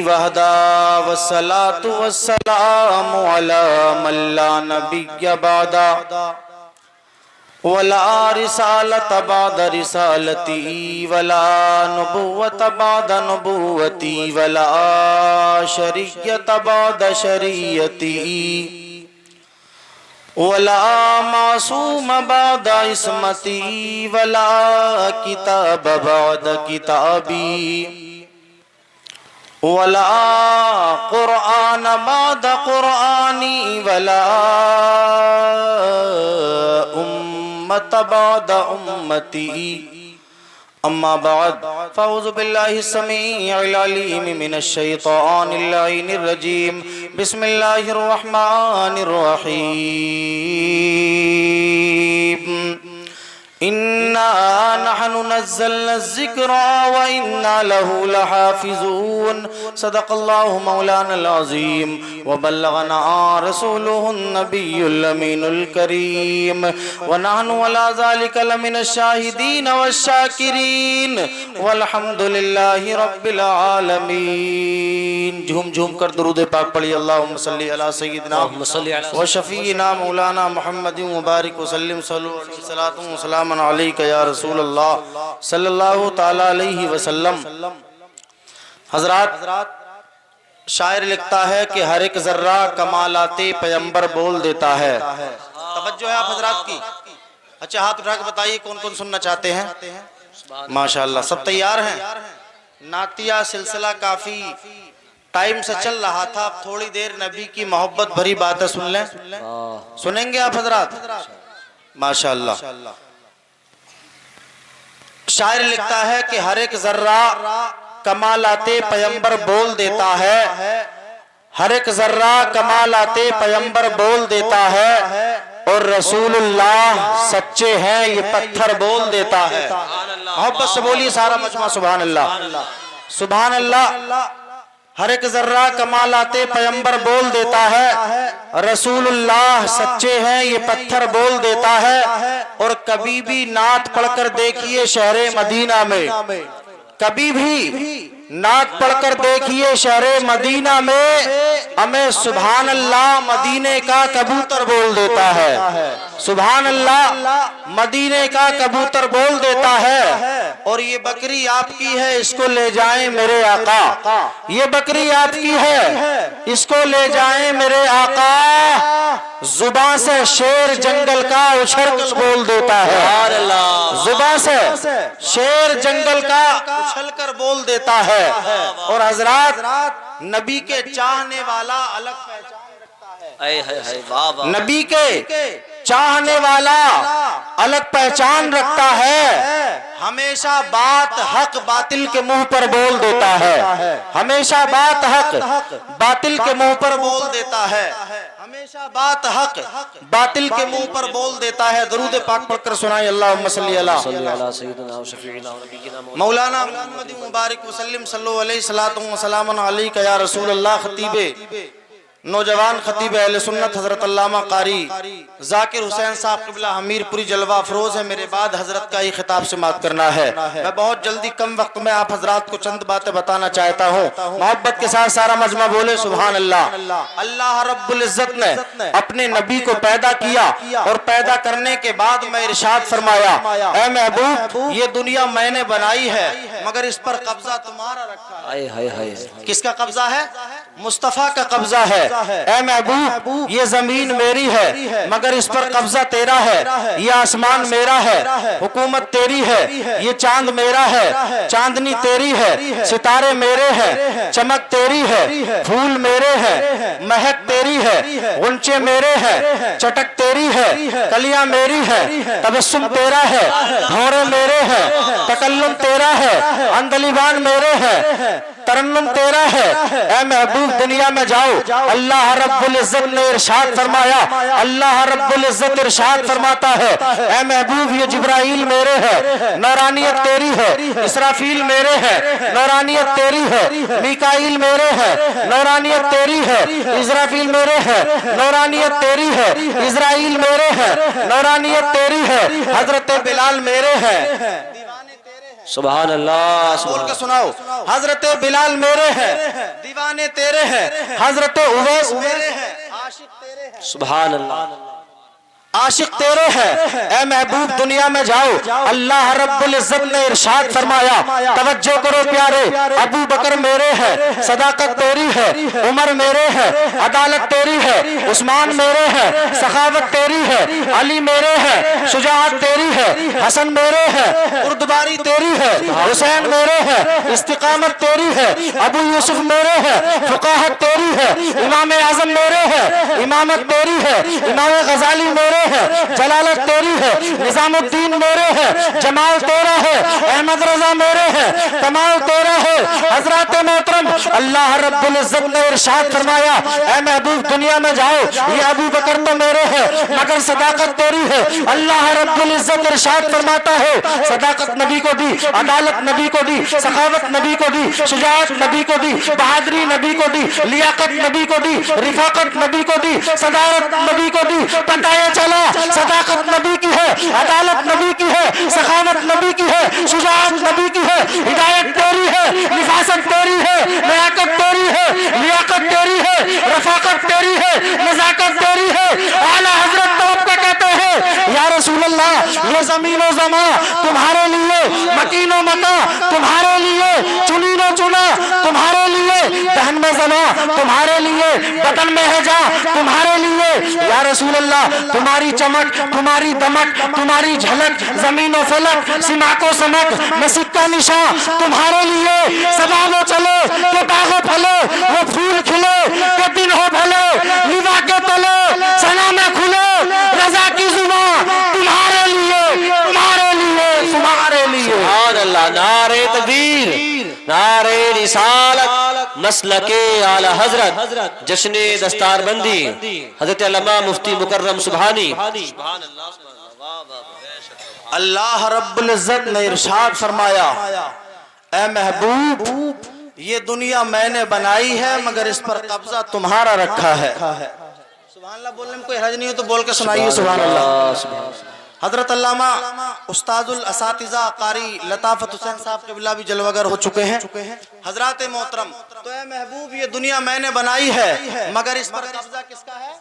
वहदा वस्सलातु वस्सलामु अला मन ला नबिय्य बअदा वला रिसालत बाद रिसालती वला नबुव्वत बाद नबुव्वती वला शरीयत बाद शरीयती वला मासूम बाद इस्मती वला किताब बाद किताबी वला कुरआन बाद कुरआनी वला उम्मत बाद उम्मती अम्मा बाद फ़अऊज़ु बिल्लाहि समीइल अलीम मिनश शैतानिर लाइनिर रजीम बिस्मिल्लाहिर रहमानिर रहीम इन्ना नहनु नज़्ज़लना ज़िक्रा व इन्ना लहू लहाफ़िज़ून सदक़ल्लाहु मौलानल अज़ीम व बल्लगना रसूलुहुन नबियुल अमीनुल करीम व नहनु अला ज़ालिका लमिनश शाहिदीन वश्शाकिरीन वल्हम्दुलिल्लाहि रब्बिल आलमीन। झूम झूम कर दुरूद पाक पढ़िए। अल्लाहुम्मा सल्लि अला सय्यिदिना व शफ़ीना मौलाना मुहम्मदिन व बारिक व सल्लिम सलातु व सलाम अलैका या रसूल अल्लाह सल्लल्लाहु ताला अलैहि वसल्लम। हजरात, शायर लिखता है कि हर एक जर्रा कमालाते पैगंबर बोल देता है। तवज्जो है आप हजरात की। अच्छा, हाथ उठा के बताइए कौन कौन सुनना चाहते हैं। माशाअल्लाह, सब तैयार हैं। नातिया सिलसिला काफी टाइम से चल रहा था, अब थोड़ी देर नबी की मोहब्बत भरी बातें सुन लें। सुनेंगे आप हजरात? माशाअल्लाह। शायर लिखता है कि हर एक जर्रा कमालाते पैगंबर बोल देता है, हर एक जर्रा कमालाते पैगंबर बोल देता है और रसूलुल्लाह सच्चे हैं ये पत्थर बोल देता है। मोहब्बत से बोलिए सारा मजमा सुभान अल्लाह, सुभान अल्लाह। हर एक जर्रा कमालाते पैगंबर बोल देता है, रसूलुल्लाह सच्चे हैं ये पत्थर बोल देता है। और कभी भी नात पढ़कर देखिए शहरे मदीना में, कभी भी नात पढ़कर देखिए शहरे मदीना में, हमें सुभान अल्लाह मदीने का कबूतर बोल देता है। सुभान अल्लाह मदीने का कबूतर बोल देता है। और ये बकरी आपकी है, इसको ले जाएं मेरे आका। ये बकरी आपकी है, इसको ले जाएं मेरे आका। जुबान से शेर जंगल का उछल कर बोल देता है। जुबान से शेर जंगल का उछल कर बोल देता है। और हजरात, नबी के चाहने वाला अलग पहचान रखता है। नबी के चाहने वाला अलग पहचान रखता है। हमेशा बात हक बातिल के मुंह पर बोल देता है। हमेशा बात हक बातिल के मुंह पर बोल देता है। हमेशा बात हक बातिल के मुंह पर बोल देता है। दरूद पाक पढ़कर सुनाए। अल्लाहुम्मा सल्ली अला सय्यिदिना व शफीइना व नबीना मौलाना मुहम्मदिन मुबारक व सल्लिम सल्लल्लाहु अलैहि सलातु व सलामन अलैका या रसूल अल्लाह। खतीबे नौजवान खतीब अहले सुन्नत हजरत अल्लामा कारी जाकिर हुसैन साहब क़िबला हमीरपुरी जलवा अफरोज है। मेरे बाद हजरत का ही खिताब से बात करना है। मैं बहुत जल्दी कम वक्त में आप हजरात को चंद बातें बताना चाहता हूँ। मोहब्बत के साथ सारा मजमा बोले सुभान अल्लाह। अल्लाह रब्बुल इज्जत ने अपने नबी को पैदा किया और पैदा करने के बाद में इरशाद फरमाया, ऐ महबूब ये दुनिया मैंने बनाई है मगर इस पर कब्जा तुम्हारा रखा है। किसका कब्जा है? मुस्तफा का कब्जा है। ऐ महबूब ये जमीन मेरी है मगर इस पर कब्जा तेरा है। ये आसमान मेरा है, हुकूमत तेरी है। ये चांद मेरा है, चांदनी तेरी है। सितारे मेरे हैं, चमक तेरी है। फूल मेरे हैं, महक तेरी है। गुंचे मेरे हैं, चटक तेरी है। कलियां मेरी है, तबस्सुम तेरा है। भौरे मेरे हैं, तकल्लुम तेरा है। अंदलिबान मेरे हैं, तरन्नुम तेरा है। ऐ महबूब दुनिया में जाओ, अल्लाह रब्बुल इज्जत ने इरशाद फरमाया, अल्लाह रब्बुल इज्जत इरशाद फरमाता है, ऐ महबूब ये जिब्राइल मेरे है, नौरानियत तेरी है। इसराफील मेरे है, नौरानियत तेरी है। मिकाईल मेरे है, नौरानियत तेरी है। इस्राफील मेरे है, नौरानियत तेरी है। इजराइल मेरे है, नौरानियत तेरी है। हजरत बिलाल मेरे है, सुभान अल्लाह। बोल के सुनाओ। हजरत बिलाल मेरे हैं, दीवाने तेरे हैं। हजरत उवैस मेरे हैं, आशिक तेरे हैं। सुभान अल्लाह। आशिक तेरे हैं। ए महबूब दुनिया में जाओ, अल्लाह रब्बुल इज्जत ने इरशाद फरमाया, तवज्जो करो प्यारे, अबू बकर मेरे है, सदाकत तेरी है, उमर मेरे है, अदालत तेरी है, उस्मान मेरे है, सखावत तेरी है, अली मेरे है, शुजाअत तेरी है, हसन मेरे है, उर्दबारी तेरी है, हुसैन मेरे है, इस्तिकामत तेरी है, अबू यूसुफ मेरे है, फुकाहत तेरी है, इमाम आजम मेरे है, इमामत तेरी है, इमाम गजाली मेरे है, जलालत तेरी है, निजामुद्दीन मेरे है, जमाल तेरा है, अहमद रजा मेरे है, कमाल तेरा है। हजरत मोहतरम अल्लाह रब्बुल इज्जत ने इरशाद फरमाया, ऐ महबूब दुनिया में जाओ, ये अबू बकर तो मेरे है मगर सदाकत तेरी है। अल्लाह रब्बुल इज्जत इरशाद फरमाता है, सदाकत नबी को दी, अदालत नबी को दी, सखावत नबी को दी, शुजाअत नबी को दी, बहादुरी नबी को दी, लियाकत नबी को दी, रिफाकत नबी को दी, सदारत नबी को दी। पता ये चला सदाकत नबी की है, अदालत नबी की है, सखावत नबी की है, शुजाअत नबी की है, हिदायत तेरी है, निफासत तेरी है, लियाकत तेरी है, लियाकत तेरी है, रफाकत तेरी है, नजाकत तेरी है। आला हजरत तो आपका कहते हैं, या रसूल अल्लाह ये जमीनो जमा तुम्हारे लिए, मकीनो मका तुम्हारे लिए, चुनीनो चुना तुम्हारे लिए, दहन में जना तुम्हारे लिए, बदन में है जा तुम्हारे लिए। या रसूल अल्लाह तुम्हारी चमक, तुम्हारी दमक, तुम्हारी झलक, जमीन और फलक, सीमा को समक, मसीह का निशान तुम्हारे लिए। सबाबो चले के बागो फले, वो फूल खिले के दिन हो भले, निभा के तले सना में खुले, रजा की जुबान तुम्हारे लिए, तुम्हारे लिए, तुम्हारे लिए। सुभान अल्लाह। नारे तकबीर, नारे रिसालत, मसलके आला हजरत, जश्ने दस्तारबंदी, हजरत अल्लामा मुफ्ती मुकर्रम सुभानी। अल्लाह रब्बुल इज्जत ने इरशाद फरमाया, ऐ महबूब ये दुनिया मैंने बनाई है मगर इस पर कब्जा तुम्हारा रखा है। सुभान अल्लाह। बोलने में कोई हर्ज नहीं हो तो बोल के सुनाइए सुभान अल्लाह। हजरत अल्लामा उस्ताजुल असातिज़ा कारी लताफत हुसैन साहब के बिला भी जलवागर हो चुके हैं। हजरत मोहतरम तो ऐ महबूब ये दुनिया मैंने बनाई है मगर इस पर कब्जा किसका है?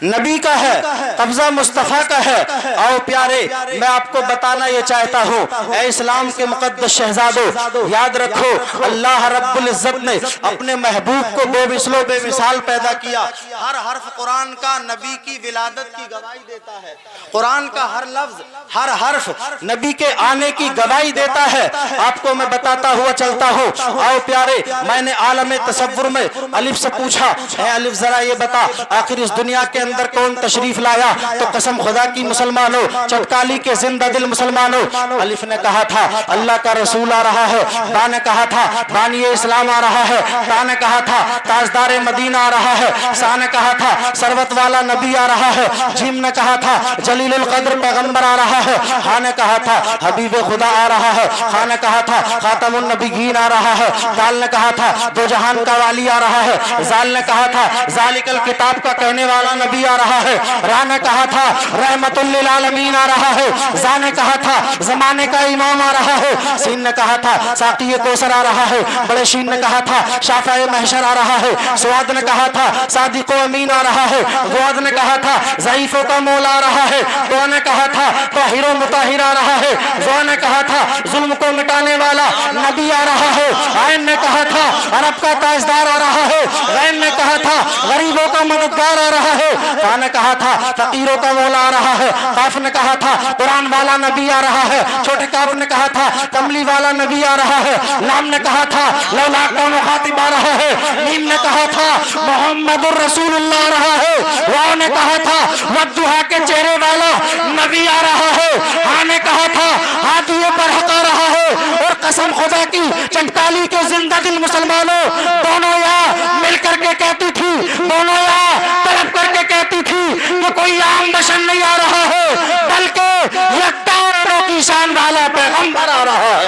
नबी का है, कब्जा मुस्तफा का है। आओ प्यारे मैं आपको बताना ये चाहता हूँ, ऐ इस्लाम के मुकद्दस शहजादो याद रखो, अल्लाह रब्बुल इज्जत ने अपने महबूब को बेमिसलो बेमिसाल पैदा किया। हर हर्फ कुरान का नबी की विलादत की गवाही देता है। कुरान का हर लफ्ज, हर हर्फ नबी के आने की गवाही देता है। आपको मैं बताता हुआ चलता हूँ। आओ प्यारे मैंने आलम तसव्वुर में अलिफ से पूछा, है अलिफ जरा ये बता आखिर इस दुनिया के अंदर कौन तशरीफ लाया? तो कसम खुदा की मुसलमानों, चटकाली के जिंदा दिल मुसलमानों, अलिफ ने कहा था अल्लाह का रसूल आ रहा है, बा ने कहा था बानी इस्लाम आ रहा है, ता ने कहा था ताजदार मदीना आ रहा है, सा ने कहा था सरवत वाला नबी आ रहा है, जीम ने कहा था जलीलुल कद्र पैगंबर आ रहा है, हा ने कहा था हबीब खुदा आ रहा है, खा ने कहा था खातमुन नबीयीन आ रहा है, दाल ने कहा था दो जहान का वाली आ रहा है, जाल ने कहा था जालिकल किताब का कहने वाला नबी आ रहा है, रा ने कहा था रहमतुल लिल आलमीन आ रहा है, जा ने कहा था जमाने का इमाम आ रहा है, सीन ने कहा था साक़ी कौसर आ रहा है, बड़े शीन ने कहा था शाफ़ाए महशर आ रहा है, स्वाद ने कहा था सादिक़ो अमीन आ रहा है, गुआद ने कहा था ज़ईफ़ों का मौला आ रहा है, तो ने कहा था ताहिरो मुताहिर आ रहा है, जो ने कहा था जुल्म को मिटाने वाला नबी आ रहा है, आयन ने कहा था अरब का ताजदार आ रहा है, गैन ने कहा था गरीबों का मददगार आ रहा है, का ने कहा था फकीरों का मौला आ रहा है, काफ ने कहा था कुरान वाला नबी आ रहा है, छोटे काफ ने कहा था कमली वाला नबी आ रहा है, लाम ने कहा था लौला का मुखातिब आ रहा है, मीम ने कहा था मोहम्मदुर रसूलुल्लाह आ रहा है, वाव ने कहा था वद्दुहा के चेहरे वाला नबी आ रहा है, हा ने कहा था हादियों पर हक आ रहा है, और कसम खुदा की चटकाली के जिंदा दिल मुसलमानों दोनों यहाँ मिलकर के कहती थी, दोनों यहाँ तलब करके कहती थी कि कोई आम बशर नहीं आ रहा है बल्कि यक्ताओं की शान वाला पैगंबर आ रहा है।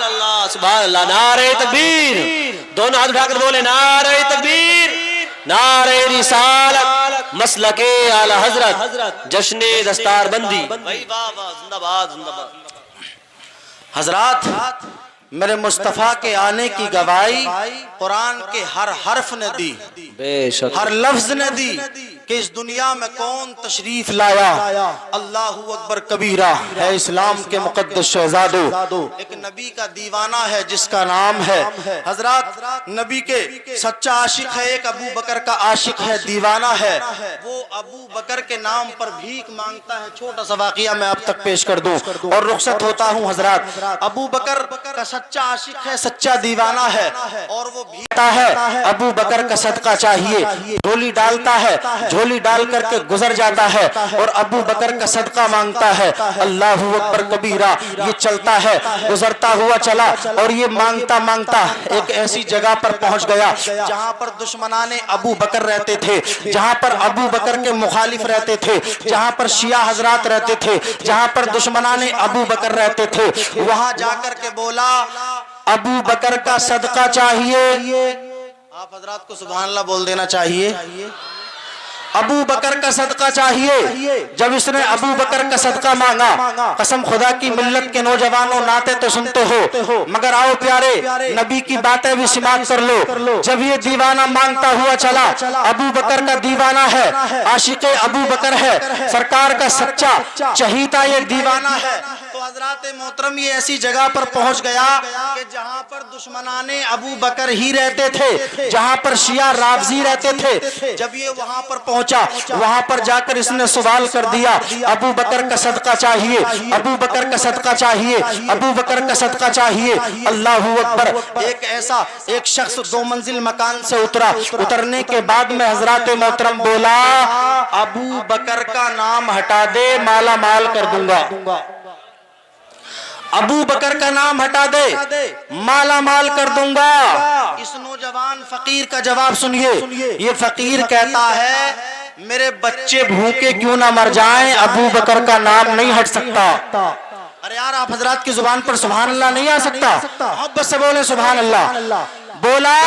अल्लाह सुभान अल्लाह। नारे तकबीर, दोनों हाथ उठाकर बोले नारे तकबीर, नारे रिसालत, मसलके आला हजरत, जश्ने दस्तारबंदी। भाई वाह वाह, जिंदाबाद जिंदाबाद। हजरात मेरे मुस्तफ़ा के आने की गवाही कुरान के हर हर्फ ने दी, बेशक हर लफ्ज ने दी कि इस दुनिया में कौन तशरीफ लाया। अल्लाहू अकबर कबीरा है इस्लाम के मुकद्दस शहजादो, एक नबी का दीवाना है जिसका नाम है। हजरात नबी के सच्चा आशिक है, एक अबू बकर का आशिक है, दीवाना है। वो अबू बकर के नाम पर भीख मांगता है। छोटा सा वाक़िया मैं आप तक पेश कर दूं और रुखसत होता हूँ। हजरात अबू बकर का सच्चा आशिक है, सच्चा दीवाना है और वो भीखता है। अबू बकर का सदका चाहिए, झोली डालता है, झोली डाल करके गुजर जाता है और अबू बकर का सदका मांगता है। अल्लाहू अकबर कबीरा। ये चलता है, गुजरता हुआ चला और ये मांगता मांगता एक ऐसी जगह पर पहुंच गया जहां पर दुश्मनाने अबू बकर रहते थे, जहां पर अबू बकर के मुखालिफ रहते थे, जहां पर शिया हजरात रहते थे, जहां पर दुश्मनाने अबू बकर रहते थे। वहां जाकर के बोला अबू बकर का सदका चाहिए। आप हजरात को सुभान अल्लाह बोल देना चाहिए। अबू बकर का सदका चाहिए। जब इसने अबू बकर का सदका मांगा, कसम खुदा की मिल्लत के नौजवानों नाते तो सुनते हो मगर आओ प्यारे नबी की बातें भी समाप्त कर लो। जब ये दीवाना मांगता हुआ चला, अबू बकर का दीवाना है, आशिक अबू बकर है, सरकार का सच्चा चहीता ये दीवाना है। तो हजरात मोहतरम ये ऐसी जगह पर पहुंच गया कि जहां पर दुश्मनाने अबू बकर ही रहते थे, जहां पर शिया राफजी रहते थे। जब ये वहां पर पहुंचा, वहां पर जाकर इसने सवाल कर दिया अबू बकर का सदका चाहिए, अबू बकर का सदका चाहिए, अबू बकर का सदका चाहिए। अल्लाहू अकबर। एक शख्स 2 मंजिल मकान से उतरा। उतरने के बाद में हजरात मोहतरम बोला अबू बकर का नाम हटा दे, माला माल कर दूंगा। अबू बकर का नाम हटा दे, माला माल कर दूंगा। इस नौजवान फकीर का जवाब सुनिए। ये फकीर कहता है मेरे बच्चे भूखे क्यों ना मर जाएं, अबू बकर का नाम नहीं हट सकता। अरे यार आप हजरात की जुबान पर सुभान अल्लाह नहीं आ सकता? मोहब्बत से बोले सुभान अल्लाह। बोला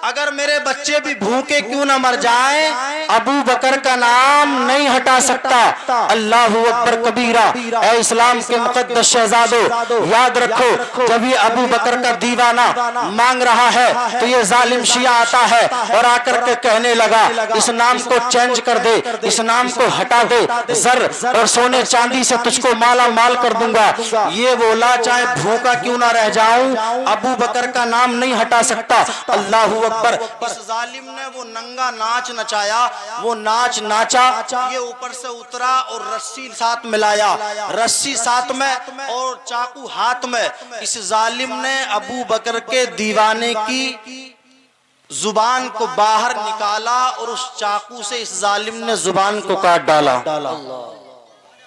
अगर मेरे बच्चे भी भूखे क्यों ना मर जाएं, अबू बकर का नाम नहीं हटा सकता। अल्लाहू अकबर कबीरा। ऐ इस्लाम के मुकद्दस शहजादो याद रखो, जब ये अबू बकर का दीवाना मांग रहा है तो ये जालिम शिया आता है और आकर के कहने लगा इस नाम को चेंज कर दे, इस नाम को हटा दे, जर और सोने चांदी से तुझको माला माल कर दूंगा। ये बोला चाहे भूखा क्यों ना रह जाऊं, अबू बकर का नाम नहीं हटा सकता। अल्लाहू अकबर। इस जालिम ने वो नंगा नाच नचाया, वो नाच नाचा। ये ऊपर से उतरा और रस्सी साथ मिलाया, रस्सी साथ में और चाकू हाथ में। इस जालिम ने अबू बकर के दीवाने की जुबान को बाहर निकाला और उस चाकू से इस जालिम ने जुबान को काट डाला।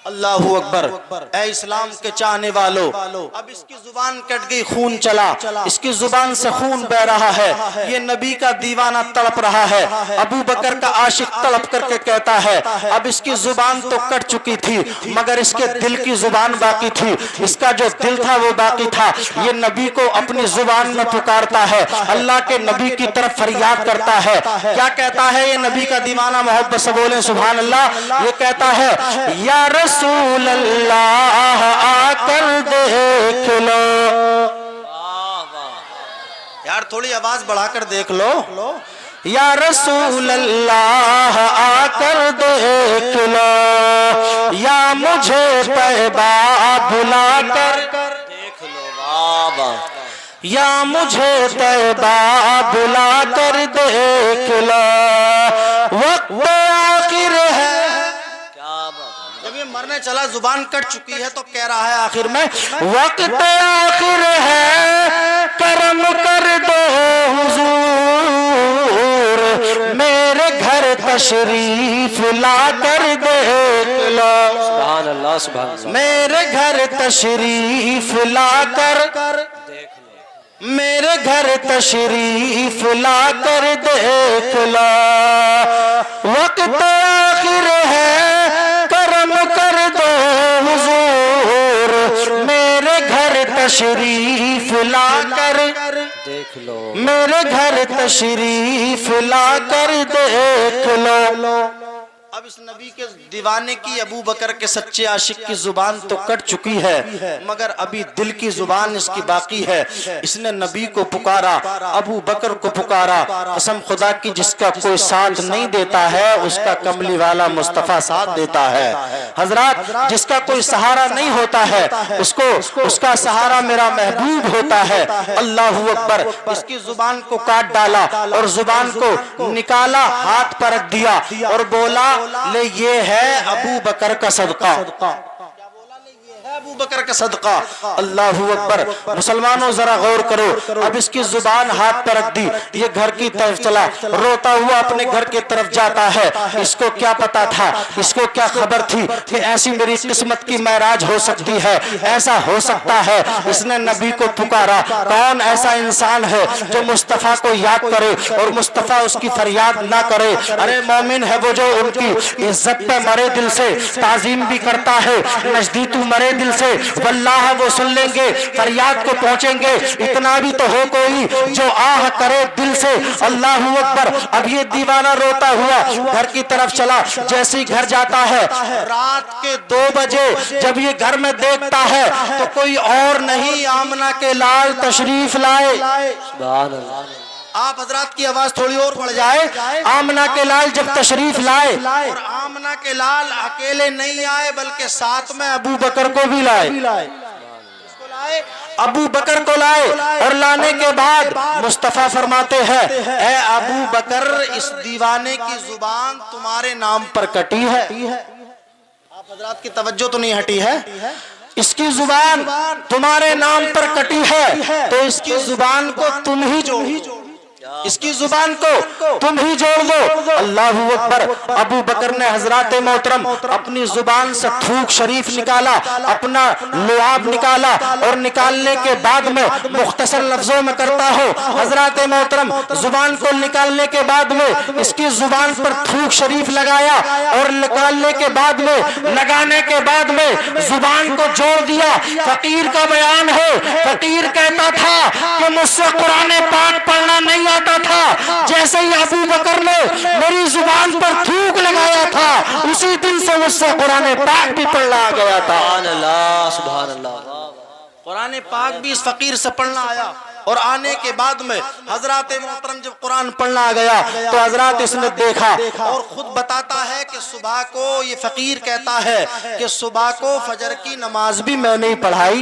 अल्लाहू अकबर। ऐ इस्लाम के चाहने वालों, अब इसकी जुबान कट गई, खून चला, इसकी जुबान से खून बह रहा है। ये नबी का दीवाना तड़प रहा है। अबू बकर का आशिक तड़प करके कहता है अब इसकी जुबान तो कट चुकी थी मगर इसके दिल की जुबान बाकी थी, इसका जो दिल था वो बाकी था। ये नबी को अपनी जुबान में पुकारता है, अल्लाह के नबी की तरफ फरियाद करता है। क्या कहता है ये नबी का दीवाना? मोहब्बत से बोले सुभान अल्लाह। ये कहता है या रसूल अल्लाह आकर देख लो। यार थोड़ी आवाज बढ़ाकर देख लो। या रसूल अल्लाह आकर देख लो, या मुझे पैबा बुलाकर देख लो बाबा, या मुझे तैबा बुलाकर देख लो। वक्त आखिर है। जब ये मरने चला, जुबान कट चुकी है तो कह रहा है आखिर में वक्त आखिर है, करम कर दो हुजूर, मेरे घर तशरीफ ला कर देख लो। सुभान अल्लाह, सुभान अल्लाह। मेरे घर तशरीफ ला कर देख लो, मेरे घर तशरीफ ला कर देख लो। वक्त आखिर है, करम कर दो हुजूर, मेरे घर तशरीफ ला कर देख लो, मेरे घर तशरीफ ला कर देख लो। अब इस नबी के दीवाने की, अबू बकर के सच्चे आशिक की जुबान तो कट चुकी है, मगर अभी दिल की जुबान इसकी बाकी है। इसने नबी को पुकारा, अबू बकर को पुकारा। कसम खुदा की, जिसका कोई साथ नहीं देता है उसका कमली वाला मुस्तफा साथ देता है। हजरात, जिसका कोई सहारा नहीं होता है उसको उसका सहारा मेरा महबूब होता है। अल्लाहू अकबर। इसकी जुबान को काट डाला और जुबान को निकाला, हाथ पर रख दिया और बोला, ले ये है अबू बकर का सदका। अबू बकर का सदका। अल्लाहू अकबर। मुसलमानों जरा गौर करो, अब इसकी जुबान हाथ पर रख दी, ये घर की तरफ चला, रोता हुआ अपने घर की तरफ जाता है। इसको क्या पता था, इसको क्या खबर थी कि ऐसी मेरी किस्मत की महराज हो सकती है, ऐसा हो सकता है। इसने नबी को पुकारा। कौन ऐसा इंसान है जो मुस्तफा को याद करे और मुस्तफा उसकी फरियाद ना करे? अरे मोमिन है वो जो उनकी इज्जत पे मरे दिल से, ताजीम भी करता है, नजदीतू मरे दिल से, वल्लाह वो सुन लेंगे, फरियाद को पहुंचेंगे। इतना भी तो हो कोई जो आह करे दिल से। अल्लाहू अकबर। अब ये दीवाना रोता हुआ घर की तरफ चला। जैसे ही घर जाता है, रात के 2 बजे जब ये घर में देखता है तो कोई और नहीं, आमना के लाल तशरीफ लाए। सुभान अल्लाह। आप हजरात की आवाज थोड़ी और बढ़ जाए। आमना के लाल जब तशरीफ लाए, और आमना के लाल अकेले नहीं आए बल्कि साथ में अबू बकर को भी लाए। अबू बकर को लाए और लाने के बाद मुस्तफा फरमाते हैं, ए अबू बकर, इस दीवाने की जुबान तुम्हारे नाम पर कटी है। आप हजरात की तवज्जो तो नहीं हटी है? इसकी जुबान तुम्हारे नाम पर कटी है तो इसकी जुबान को तुम ही जोड़ो, इसकी जुबान को तुम ही जोड़ दो। अल्लाहू अकबर। अबू बकर ने हजरात मोहतरम अपनी जुबान से थूक शरीफ निकाला, अपना लुआब निकाला, और निकालने के बाद में मुख्तसर लफ्जों में करता हो हजरात मोहतरम, जुबान को निकालने के बाद में इसकी जुबान पर थूक शरीफ लगाया और निकालने के बाद में, लगाने के बाद में जुबान को जोड़ दिया। फकीर का बयान है, फकीर कहता था कि मुझसे कुरान पाक पढ़ना नहीं आता था। जैसे ही अबू बकर ने मेरी जुबान पर थूक लगाया था, उसी दिन से मुझसे कुरान पाक भी पढ़ना आ गया था। सुभान अल्लाह। कुरान पाक भी इस फकीर से पढ़ना आया। और आने के बाद में हजरात मोहतरम जब कुरान पढ़ना आ गया तो हजरात इसने देखा, और खुद बताता है कि सुबह को, ये फकीर कहता है कि सुबह को फजर की नमाज भी मैंने ही पढ़ाई।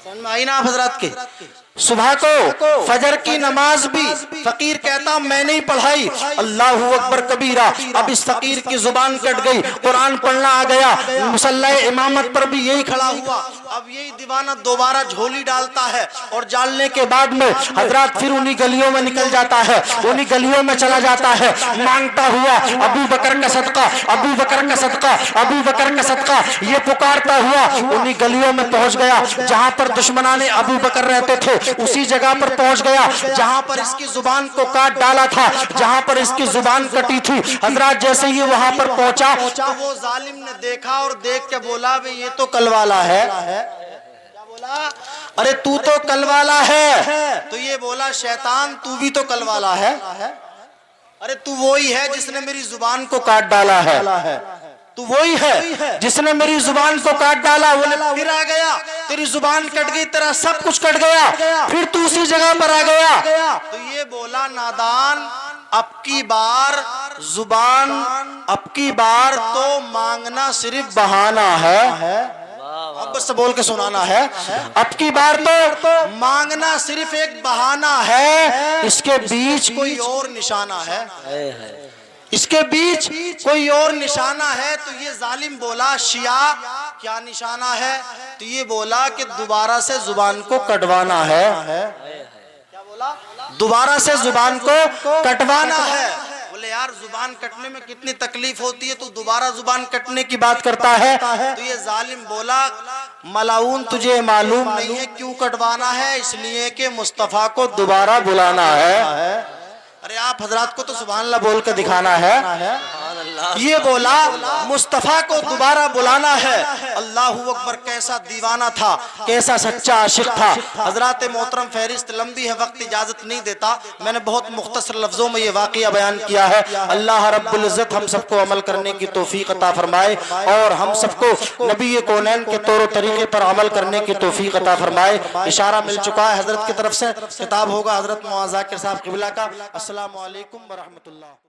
समझ में आई ना आप हजरात के? सुबह को फजर की नमाज भी फकीर कहता मैंने ही पढ़ाई। अल्लाहू अकबर कबीरा। अब इस फकीर की जुबान कट गई, कुरान पढ़ना आ गया, मुसल्ला इमामत पर भी यही खड़ा हुआ। अब यही दीवाना दोबारा झोली डालता है और डालने के बाद में हजरात फिर उन्हीं गलियों में निकल जाता है, उन्हीं गलियों में चला जाता है, मांगता हुआ अबू बकर का सदका, अबू बकर का सदका, अबू बकर का सदका, ये पुकारता हुआ उन्हीं गलियों में पहुंच गया जहां पर दुश्मनाने अबू बकर रहते थे। उसी जगह पर पहुंच गया जहां पर इसकी जुबान को काट डाला था, जहां पर इसकी जुबान कटी थी। हजरात जैसे ही वहां पर पहुंचा तो वो जालिम ने देखा और देख के बोला, भाई ये तो कल वाला है। क्या बोला? अरे तू तो कल वाला है। तो ये बोला, शैतान तू भी तो कल वाला है। अरे तू वही है जिसने मेरी जुबान को काट डाला है, तू वही है जिसने मेरी जुबान को काट डाला। बोले फिर आ गया, तेरी जुबान कट गई, तेरा सब कुछ कट गया, फिर तू उसी जगह पर आ गया। तो ये बोला, नादान, अब की बार जुबान, अब की बार तो मांगना सिर्फ बहाना है। अब बस बोल के सुनाना है। अब की बार तो मांगना सिर्फ एक बहाना है, इसके बीच कोई और निशाना है, इसके बीच कोई और निशाना है। तो ये जालिम बोला, शिया क्या निशाना है? तो ये बोला कि दोबारा से जुबान को कटवाना है। क्या बोला? दोबारा से जुबान को कटवाना है। बोले यार जुबान कटने में कितनी तकलीफ होती है, तू दोबारा जुबान कटने की बात करता है। तो ये जालिम बोला, मलाऊन तुझे मालूम नहीं है क्यों कटवाना है? इसलिए कि मुस्तफा को दोबारा बुलाना है। अरे आप हजरात को तो सुभान अल्लाह बोल कर दिखाना है। ये बोला मुस्तफ़ा को दोबारा बुलाना है। अल्लाहू अकबर, कैसा दीवाना था, कैसा सच्चा आशिक था। हजरत मोहतरम फहरिस्त लंबी है, वक्त इजाजत नहीं देता, मैंने बहुत मुख्तसर लफ्जों में ये वाक़या बयान किया है। अल्लाह रब्बुल इज्जत हम सबको अमल करने की तौफीक अता फरमाए और हम सबको नबी कौनैन के तौर तरीके पर अमल करने की तौफीक अता फरमाए। इशारा मिल चुका है हजरत की तरफ से, खिताब होगा हजरत मुआज़ ज़ाकिर साहब क़िबला का। अस्सलामु अलैकुम व रहमतुल्लाह।